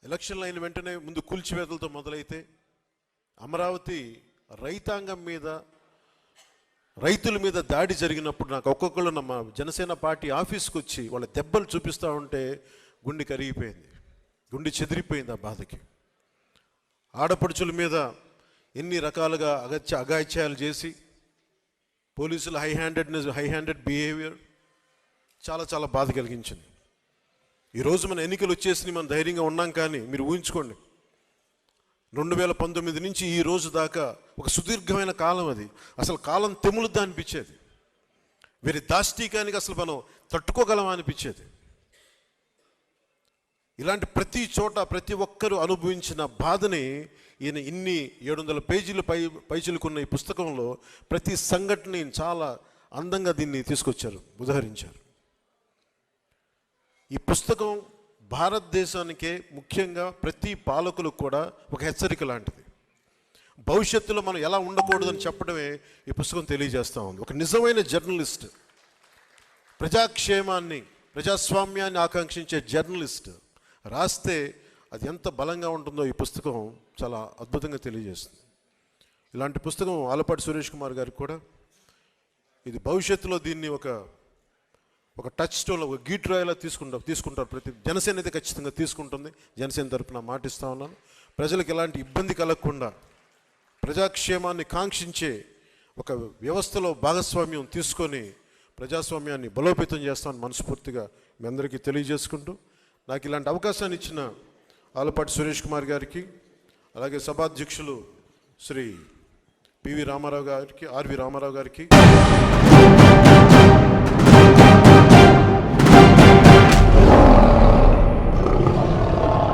ఎలక్షన్లు అయిన వెంటనే ముందు కూల్చివేతలతో మొదలైతే అమరావతి రైతాంగం మీద, రైతుల మీద దాడి జరిగినప్పుడు నాకు ఒక్కొక్కళ్ళు మా జనసేన పార్టీ ఆఫీస్కి వచ్చి వాళ్ళ దెబ్బలు చూపిస్తూ ఉంటే గుండె కరిగిపోయింది, గుండె చెదిరిపోయింది ఆ బాధకి. ఆడపడుచుల మీద ఎన్ని రకాలుగా అగాయిత్యాలు చేసి పోలీసులు హై హ్యాండెడ్ బిహేవియర్ చాలా చాలా బాధ కలిగించింది. ఈరోజు మన ఎన్నికలు వచ్చేసి మనం ధైర్యంగా ఉన్నాం, కానీ మీరు ఊహించుకోండి 2019 నుంచి ఈ రోజు దాకా ఒక సుదీర్ఘమైన కాలం, అది అసలు కాలం తెములుద్దా అనిపించేది. వీరి దాష్టీకానికి అసలు మనం తట్టుకోగలమా అనిపించేది. ఇలాంటి ప్రతి చోట ప్రతి ఒక్కరూ అనుభవించిన బాధని ఈయన ఇన్ని 700 పేజీలు పైచిలుకున్న ఈ పుస్తకంలో ప్రతి సంఘటనని చాలా అందంగా దీన్ని తీసుకొచ్చారు, ఉదహరించారు. ఈ పుస్తకం భారతదేశానికే, ముఖ్యంగా ప్రతి పాలకులకు కూడా ఒక హెచ్చరిక లాంటిది. భవిష్యత్తులో మనం ఎలా ఉండకూడదని చెప్పడమే ఈ పుస్తకం తెలియజేస్తూ ఉంది. ఒక నిజమైన జర్నలిస్ట్, ప్రజాక్షేమాన్ని, ప్రజాస్వామ్యాన్ని ఆకాంక్షించే జర్నలిస్ట్ రాస్తే అది ఎంత బలంగా ఉంటుందో ఈ పుస్తకం చాలా అద్భుతంగా తెలియజేస్తుంది. ఇలాంటి పుస్తకం ఆలపాటి సురేష్ కుమార్ గారికి కూడా ఇది భవిష్యత్తులో దీన్ని ఒక టచ్ స్టోన్, ఒక గీట్రాయిలా తీసుకుంటారు. ప్రతి జనసేన అయితే ఖచ్చితంగా తీసుకుంటుంది. జనసేన తరపున మాటిస్తూ ఉన్నాను. ప్రజలకు ఎలాంటి ఇబ్బంది కలగకుండా ప్రజాక్షేమాన్ని కాంక్షించే ఒక వ్యవస్థలో భాగస్వామ్యం తీసుకొని ప్రజాస్వామ్యాన్ని బలోపేతం చేస్తామని మనస్ఫూర్తిగా మీ అందరికీ తెలియజేసుకుంటూ, నాకు ఇలాంటి అవకాశాన్ని ఇచ్చిన ఆలపాటి సురేష్ కుమార్ గారికి, అలాగే సభాధ్యక్షులు శ్రీ పివి రామారావు గారికి, ఆర్వి రామారావు గారికి